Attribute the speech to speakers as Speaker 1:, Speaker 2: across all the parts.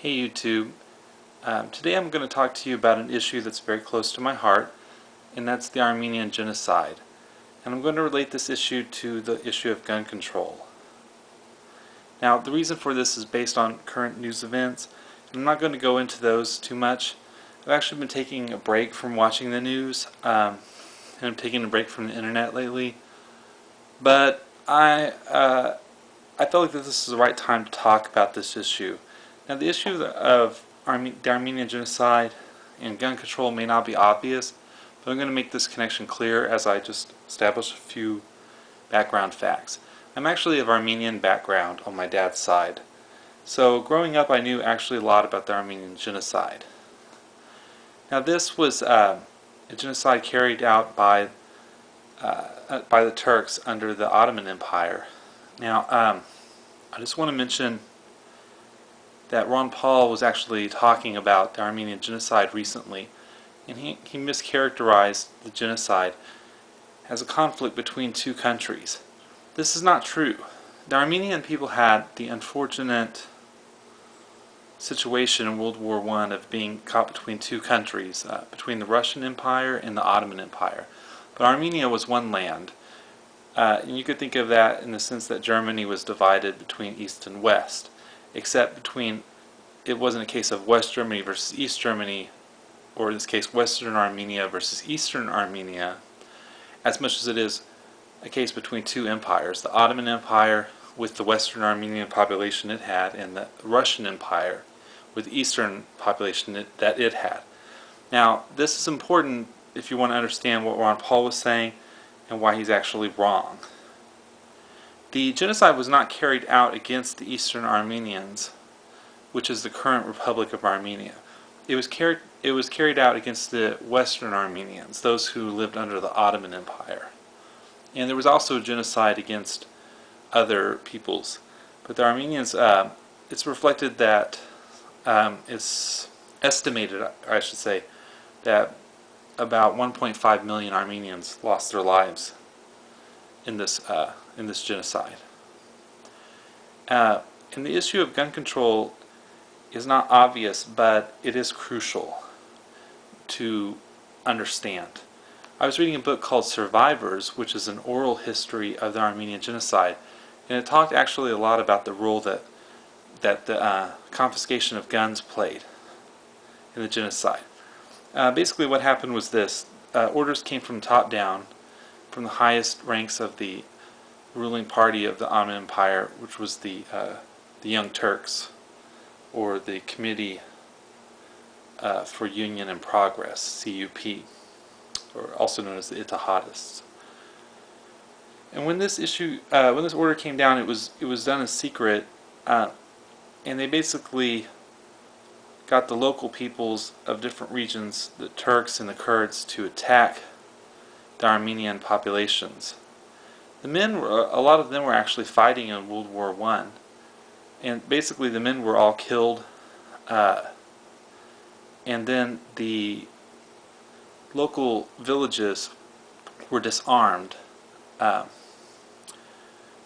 Speaker 1: Hey YouTube, today I'm going to talk to you about an issue that's very close to my heart, and that's the Armenian Genocide. And I'm going to relate this issue to the issue of gun control. Now, the reason for this is based on current news events, and I'm not going to go into those too much. I've actually been taking a break from watching the news, and I'm taking a break from the internet lately. But I felt like that this is the right time to talk about this issue. Now, the issue of the Armenian Genocide and gun control may not be obvious, but I'm going to make this connection clear as I just establish a few background facts. I'm actually of Armenian background on my dad's side. So growing up I knew actually a lot about the Armenian Genocide. Now this was a genocide carried out by the Turks under the Ottoman Empire. Now I just want to mention that Ron Paul was actually talking about the Armenian Genocide recently, and he mischaracterized the genocide as a conflict between two countries. This is not true. The Armenian people had the unfortunate situation in World War I of being caught between two countries, between the Russian Empire and the Ottoman Empire. But Armenia was one land, and you could think of that in the sense that Germany was divided between East and West, except it wasn't a case of West Germany versus East Germany, or in this case Western Armenia versus Eastern Armenia, as much as it is a case between two empires, the Ottoman Empire with the Western Armenian population it had, and the Russian Empire with the Eastern population that it had. Now, this is important if you want to understand what Ron Paul was saying and why he's actually wrong. The genocide was not carried out against the Eastern Armenians, which is the current Republic of Armenia. It was carried out against the Western Armenians, those who lived under the Ottoman Empire. And there was also a genocide against other peoples. But the Armenians, it's reflected that, it's estimated, I should say, that about 1.5 million Armenians lost their lives in this genocide. And the issue of gun control is not obvious, but it is crucial to understand. I was reading a book called Survivors, which is an oral history of the Armenian Genocide, and it talked actually a lot about the role that the confiscation of guns played in the genocide. Basically what happened was this. Orders came from top down, from the highest ranks of the ruling party of the Ottoman Empire, which was the Young Turks, or the Committee for Union and Progress, CUP, or also known as the Ittihadists. And when this order came down, it was done in secret, and they basically got the local peoples of different regions, the Turks and the Kurds, to attack the Armenian populations. A lot of them were actually fighting in World War I, and basically the men were all killed, and then the local villages were disarmed.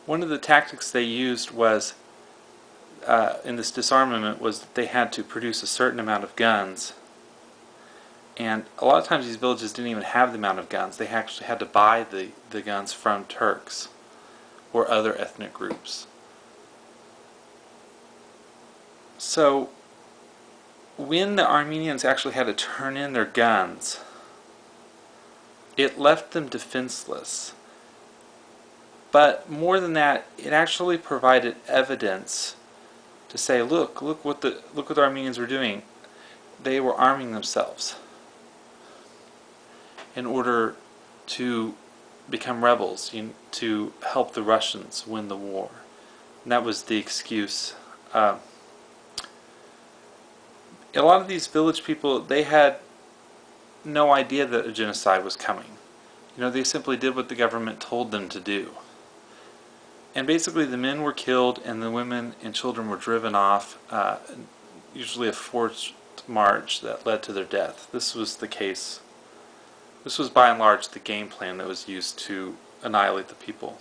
Speaker 1: One of the tactics they used was, in this disarmament, was that they had to produce a certain amount of guns, and a lot of times these villages didn't even have the amount of guns. They actually had to buy the guns from Turks or other ethnic groups. So when the Armenians actually had to turn in their guns, it left them defenseless. But more than that, it actually provided evidence to say, look what the Armenians were doing. They were arming themselves in order to become rebels, to help the Russians win the war. And that was the excuse. A lot of these village people, they had no idea that a genocide was coming. They simply did what the government told them to do. And basically the men were killed and the women and children were driven off, usually a forced march that led to their death. This was the case. This was by and large the game plan that was used to annihilate the people.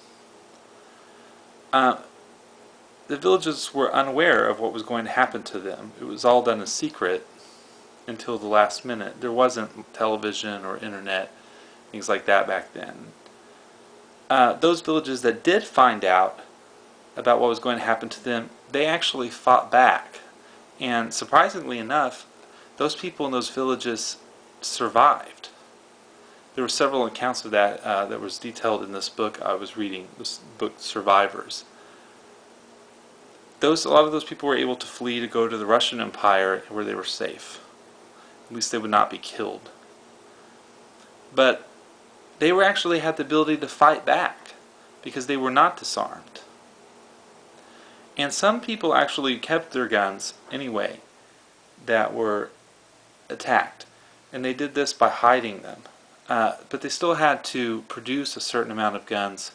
Speaker 1: the villagers were unaware of what was going to happen to them. It was all done in secret until the last minute. There wasn't television or internet, things like that back then. Those villages that did find out about what was going to happen to them, they actually fought back. And surprisingly enough, those people in those villages survived. There were several accounts of that that was detailed in this book I was reading, this book Survivors. A lot of those people were able to flee to go to the Russian Empire where they were safe. At least they would not be killed. But they actually had the ability to fight back because they were not disarmed. And some people actually kept their guns anyway that were attacked. And they did this by hiding them. But they still had to produce a certain amount of guns,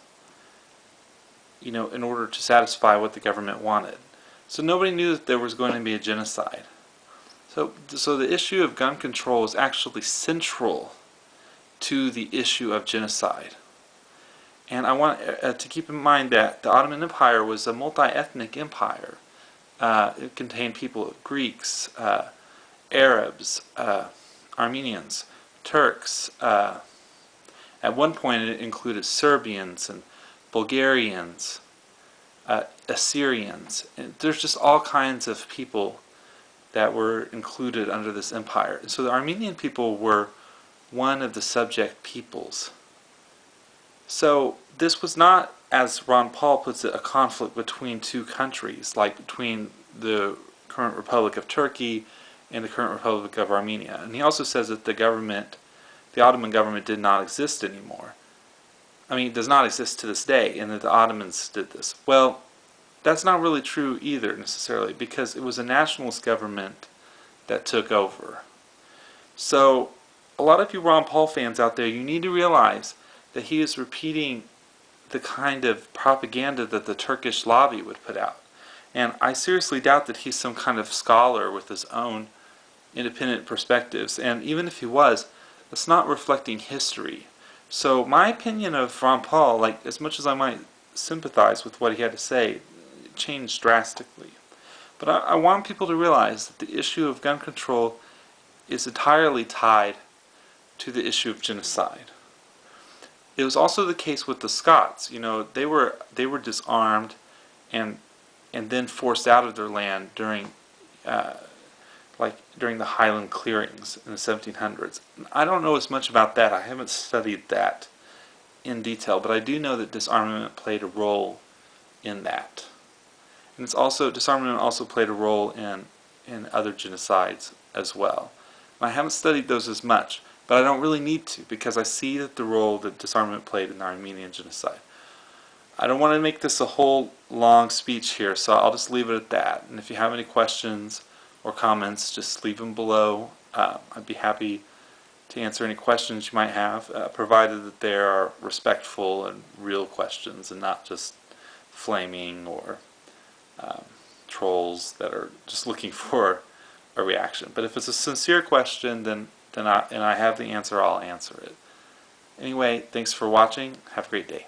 Speaker 1: in order to satisfy what the government wanted. So nobody knew that there was going to be a genocide. So the issue of gun control is actually central to the issue of genocide. And I want to keep in mind that the Ottoman Empire was a multi-ethnic empire. It contained people, Greeks, Arabs, Armenians, Turks. At one point it included Serbians and Bulgarians, Assyrians. And there's just all kinds of people that were included under this empire. So the Armenian people were one of the subject peoples. So this was not, as Ron Paul puts it, a conflict between two countries, like between the current Republic of Turkey and the current Republic of Armenia. And he also says that the Ottoman government did not exist anymore. It does not exist to this day, and that the Ottomans did this. Well, that's not really true either, necessarily, because it was a nationalist government that took over. So, a lot of you Ron Paul fans out there, you need to realize that he is repeating the kind of propaganda that the Turkish lobby would put out. And I seriously doubt that he's some kind of scholar with his own independent perspectives. And even if he was, it's not reflecting history. So my opinion of Ron Paul, as much as I might sympathize with what he had to say, it changed drastically. But I want people to realize that the issue of gun control is entirely tied to the issue of genocide. It was also the case with the Scots. They were disarmed and then forced out of their land during the Highland clearings in the 1700s. I don't know as much about that. I haven't studied that in detail, but I do know that disarmament played a role in that. And disarmament also played a role in other genocides as well. And I haven't studied those as much, but I don't really need to, because I see that the role that disarmament played in the Armenian Genocide. I don't want to make this a whole long speech here, so I'll just leave it at that. And if you have any questions or comments, just leave them below. I'd be happy to answer any questions you might have, provided that they are respectful and real questions and not just flaming or trolls that are just looking for a reaction. But if it's a sincere question, then I have the answer, I'll answer it. Anyway, thanks for watching. Have a great day.